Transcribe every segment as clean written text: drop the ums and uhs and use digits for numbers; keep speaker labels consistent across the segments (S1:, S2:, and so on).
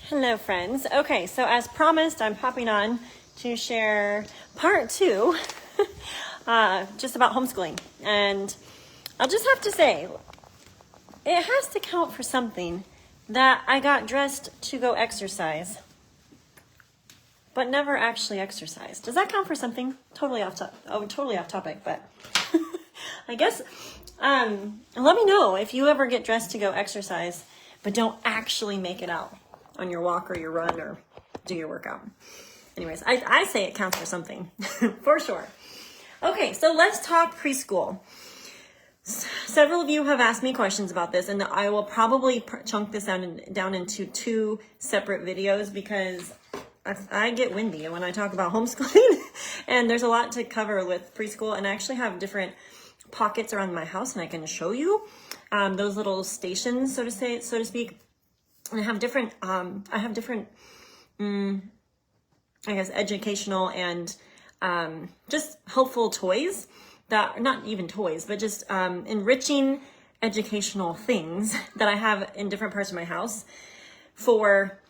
S1: Hello, friends. Okay, so as promised, I'm hopping on to share part two, just about homeschooling. And I'll just have to say, it has to count for something that I got dressed to go exercise, but never actually exercised. Does that count for something? Totally off topic, but I guess, let me know if you ever get dressed to go exercise, but don't actually make it out on your walk or your run or do your workout. Anyways, I say it counts for something, for sure. Okay, so let's talk preschool. Several of you have asked me questions about this, and I will probably chunk this down into two separate videos because I get windy when I talk about homeschooling, and there's a lot to cover with preschool, and I actually have different pockets around my house, and I can show you those little stations, so to speak. And I have different, I guess, educational and just helpful toys that, not even toys, but just enriching educational things that I have in different parts of my house for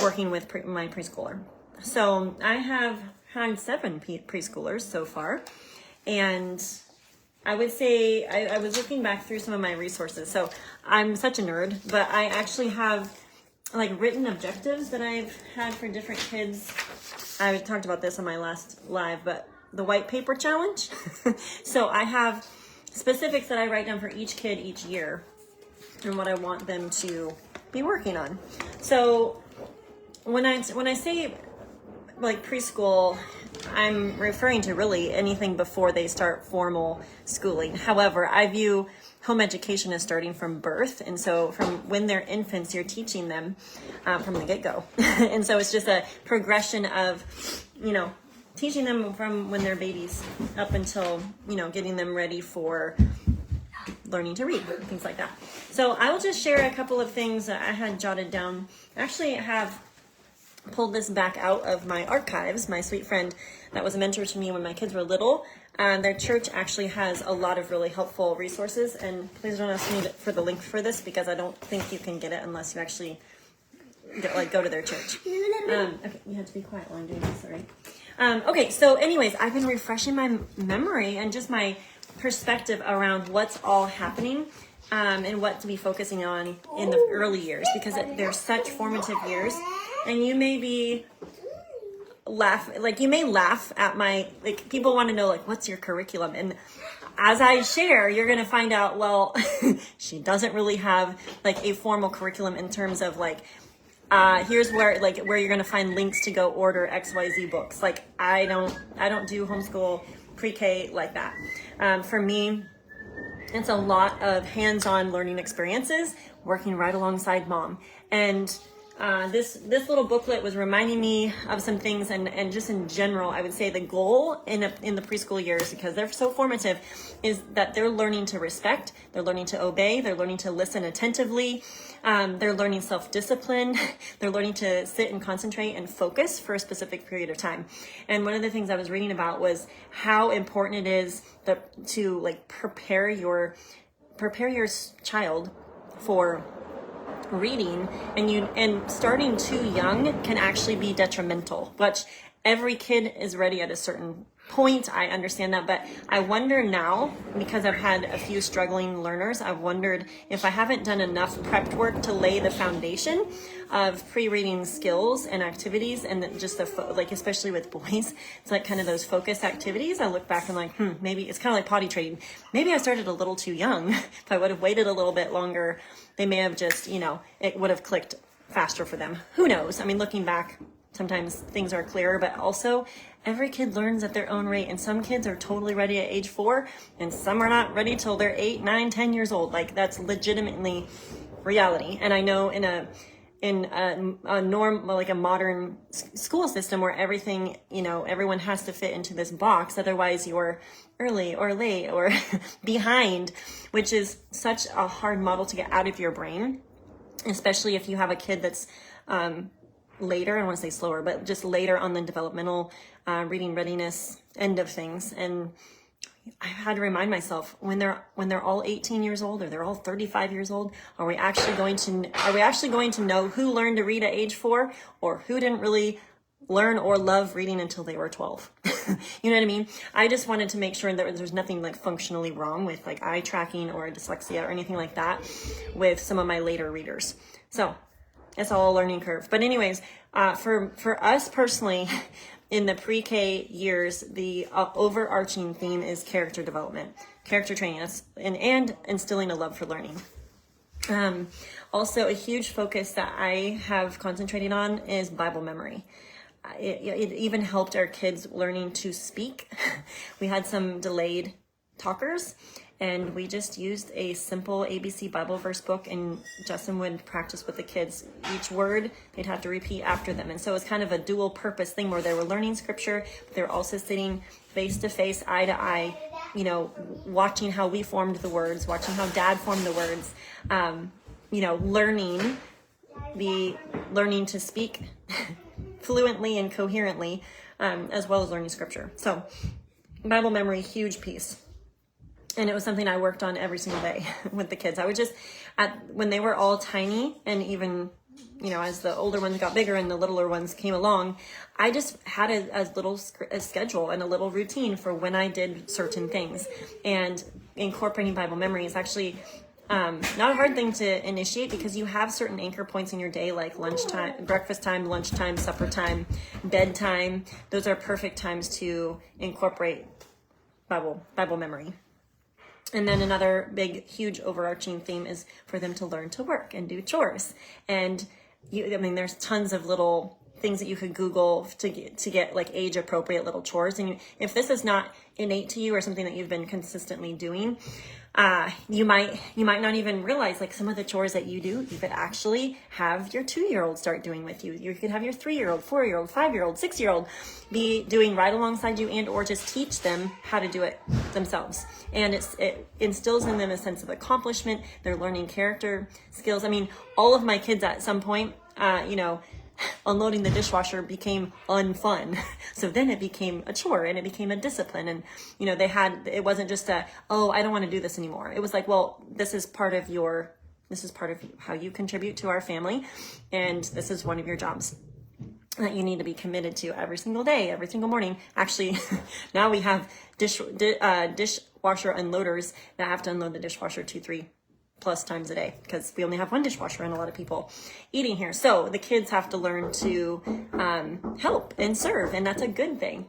S1: working with my preschooler. So I have had 7 preschoolers so far, and I would say I was looking back through some of my resources. So I'm such a nerd, but I actually have like written objectives that I've had for different kids. I talked about this on my last live, but the white paper challenge. So I have specifics that I write down for each kid each year and what I want them to be working on. So when I say like preschool, I'm referring to really anything before they start formal schooling. However, I view home education as starting from birth. And so from when they're infants, you're teaching them from the get-go. And so it's just a progression of, teaching them from when they're babies up until, getting them ready for learning to read, things like that. So I will just share a couple of things that I had jotted down. I actually have pulled this back out of my archives. My sweet friend that was a mentor to me when my kids were little, their church actually has a lot of really helpful resources, and please don't ask me for the link for this because I don't think you can get it unless you actually go to their church. Okay, you have to be quiet while I'm doing this, sorry. Okay, so anyways, I've been refreshing my memory and just my perspective around what's all happening and what to be focusing on in the early years, because they're such formative years. And you may laugh at my, people want to know, what's your curriculum? And as I share, you're going to find out, well, she doesn't really have a formal curriculum in terms of here's where you're going to find links to go order XYZ books. I don't do homeschool pre-K like that. For me, it's a lot of hands-on learning experiences, working right alongside mom. And this little booklet was reminding me of some things, and just in general, I would say the goal in the preschool years, because they're so formative, is that they're learning to respect, they're learning to obey, they're learning to listen attentively, they're learning self-discipline, they're learning to sit and concentrate and focus for a specific period of time. And one of the things I was reading about was how important it is to prepare your child for reading, and starting too young can actually be detrimental, which every kid is ready at a certain point. I understand that, but I wonder now, because I've had a few struggling learners, I've wondered if I haven't done enough prep work to lay the foundation of pre-reading skills and activities, and just especially with boys, it's kind of those focus activities. I look back and maybe it's kind of like potty training. Maybe I started a little too young. If I would have waited a little bit longer, they may have just, it would have clicked faster for them. Who knows? I mean, looking back, sometimes things are clearer, but also every kid learns at their own rate, and some kids are totally ready at age 4, and some are not ready till they're 8, 9, 10 years old. That's legitimately reality. And I know in a norm, a modern school system where everything, everyone has to fit into this box, otherwise you're early or late or behind, which is such a hard model to get out of your brain, especially if you have a kid that's later, I don't want to say slower, but just later on the developmental reading readiness end of things. And I had to remind myself when they're all 18 years old or they're all 35 years old, are we actually going to know who learned to read at age 4 or who didn't really learn or love reading until they were 12? You know what I mean? I just wanted to make sure that there's nothing like functionally wrong with like eye tracking or dyslexia or anything like that with some of my later readers. So it's all a learning curve. But anyways, for us personally, in the pre-K years, the overarching theme is character development, character training, and instilling a love for learning. Also, a huge focus that I have concentrated on is Bible memory. It even helped our kids learning to speak. We had some delayed talkers, and we just used a simple ABC Bible verse book, and Justin would practice with the kids. Each word they'd have to repeat after them. And so it was kind of a dual purpose thing where they were learning scripture, but they were also sitting face to face, eye to eye, you know, watching how we formed the words, watching how Dad formed the words, you know, learning to speak fluently and coherently, as well as learning scripture. So Bible memory, huge piece. And it was something I worked on every single day with the kids. I would just, when they were all tiny, and even, you know, as the older ones got bigger and the littler ones came along, I just had a schedule and a little routine for when I did certain things. And incorporating Bible memory is actually not a hard thing to initiate, because you have certain anchor points in your day, like lunchtime, breakfast time, lunchtime, supper time, bedtime. Those are perfect times to incorporate Bible memory. And then another big, huge overarching theme is for them to learn to work and do chores. And there's tons of little things that you could Google to get like age appropriate little chores. And if this is not innate to you or something that you've been consistently doing, you might not even realize like some of the chores that you do, you could actually have your 2-year-old start doing with you. You could have your 3-year-old, 4-year-old, 5-year-old, 6-year-old be doing right alongside you, and or just teach them how to do it themselves. And it instills in them a sense of accomplishment. They're learning character skills. I mean, all of my kids at some point, unloading the dishwasher became unfun. So then it became a chore and it became a discipline. And, you know, it wasn't just I don't want to do this anymore. It was like, well, this is part of how you contribute to our family. And this is one of your jobs that you need to be committed to every single day, every single morning. Actually, now we have dishwasher unloaders that have to unload the dishwasher 2-3 plus times a day, because we only have one dishwasher and a lot of people eating here. So the kids have to learn to help and serve, and that's a good thing.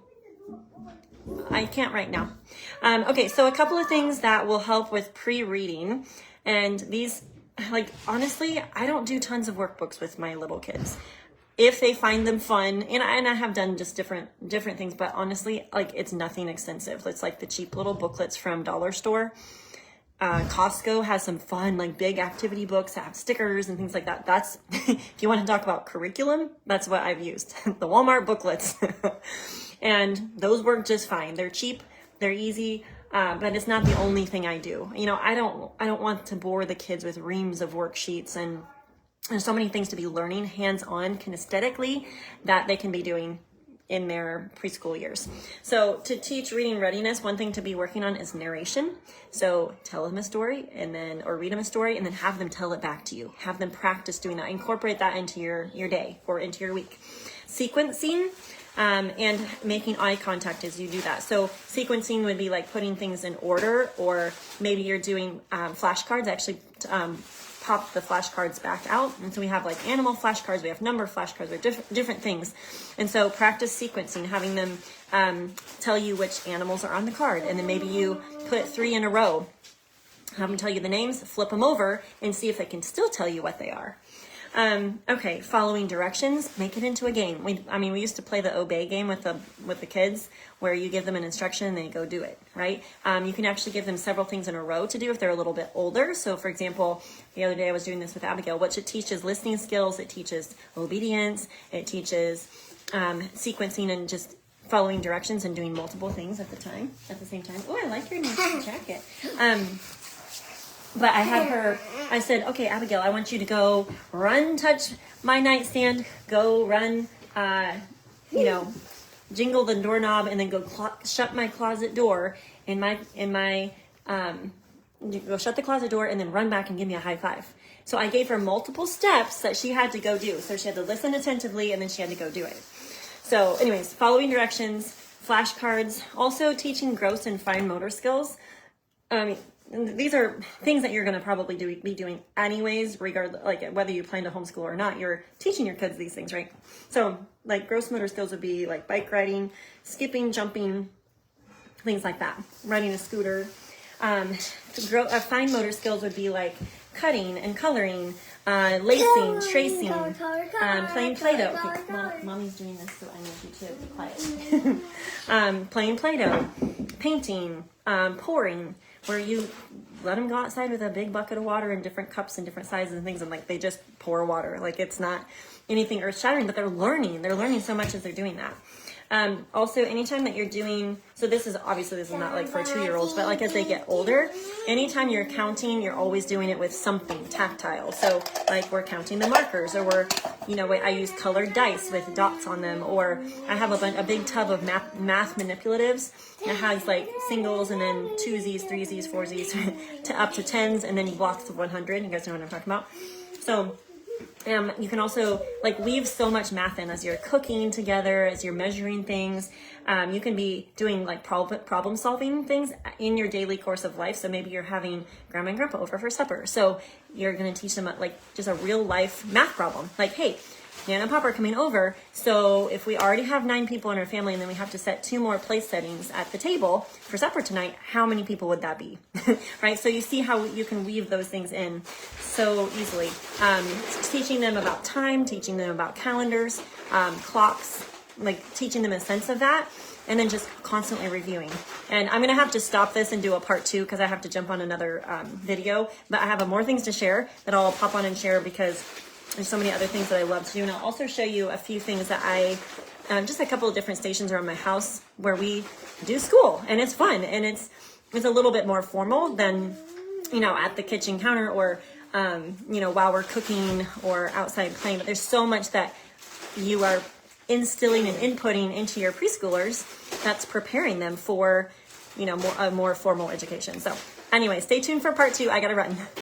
S1: I can't right now. Okay, so a couple of things that will help with pre-reading, and these, like, honestly, I don't do tons of workbooks with my little kids. If they find them fun, and I have done just different things, but honestly, like, it's nothing extensive. It's like the cheap little booklets from Dollar Store. Costco has some fun, like, big activity books that have stickers and things like that. That's, if you want to talk about curriculum, that's what I've used. The Walmart booklets. And those work just fine. They're cheap, they're easy, but it's not the only thing I do. You know, I don't want to bore the kids with reams of worksheets, and there's so many things to be learning hands-on kinesthetically that they can be doing in their preschool years. So to teach reading readiness, one thing to be working on is narration. So tell them a story or read them a story, and then have them tell it back to you. Have them practice doing that. Incorporate that into your day or into your week. Sequencing, and making eye contact as you do that. So sequencing would be like putting things in order, or maybe you're doing flashcards. Actually, pop the flashcards back out, and so we have like animal flashcards, we have number flashcards, we have different things. And so practice sequencing, having them tell you which animals are on the card, and then maybe you put 3 in a row, have them tell you the names, flip them over, and see if they can still tell you what they are. Okay, following directions, make it into a game. We used to play the obey game with the kids, where you give them an instruction and they go do it, right? You can actually give them several things in a row to do if they're a little bit older. So for example, the other day I was doing this with Abigail, which it teaches listening skills, it teaches obedience, it teaches sequencing and just following directions and doing multiple things at the same time. Oh, I like your new jacket. But I said, okay, Abigail, I want you to go run, touch my nightstand, go run, jingle the doorknob, and then go shut my closet door, you go shut the closet door and then run back and give me a high five. So I gave her multiple steps that she had to go do. So she had to listen attentively and then she had to go do it. So anyways, following directions, flashcards, also teaching gross and fine motor skills. These are things that you're going to probably be doing anyways, regardless, like whether you plan to homeschool or not, you're teaching your kids these things, right? So like gross motor skills would be like bike riding, skipping, jumping, things like that, riding a scooter. Fine motor skills would be like cutting and coloring, lacing, tracing, playing Play-Doh. Okay, Mommy's doing this, so I need you to be quiet. Playing Play-Doh, painting, pouring, where you let them go outside with a big bucket of water in different cups and different sizes and things, and like they just pour water. Like it's not anything earth-shattering, but they're learning. They're learning so much as they're doing that. Also, anytime that you're doing, so this is not like for 2-year-olds, but like as they get older, anytime you're counting, you're always doing it with something tactile. So like we're counting the markers, or I use colored dice with dots on them, or I have a big tub of math manipulatives that has like singles and then 2Zs, 3Zs, 4Zs to up to 10s, and then blocks of 100. You guys know what I'm talking about. So you can also like weave so much math in as you're cooking together, as you're measuring things. You can be doing like problem solving things in your daily course of life. So maybe you're having grandma and grandpa over for supper. So you're going to teach them like just a real life math problem. Like, hey, Nana and Papa are coming over. So if we already have 9 people in our family and then we have to set 2 more place settings at the table for supper tonight, how many people would that be? Right? So you see how you can weave those things in so easily. Teaching them about time, teaching them about calendars, clocks, like teaching them a sense of that, and then just constantly reviewing. And I'm going to have to stop this and do a part 2 because I have to jump on another video, but I have more things to share that I'll pop on and share because there's so many other things that I love to do. And I'll also show you a few things that just a couple of different stations around my house where we do school, and it's fun, and it's a little bit more formal than, at the kitchen counter or, while we're cooking or outside playing. But there's so much that you are instilling and inputting into your preschoolers that's preparing them for, a more formal education. So anyway, stay tuned for part 2. I gotta run.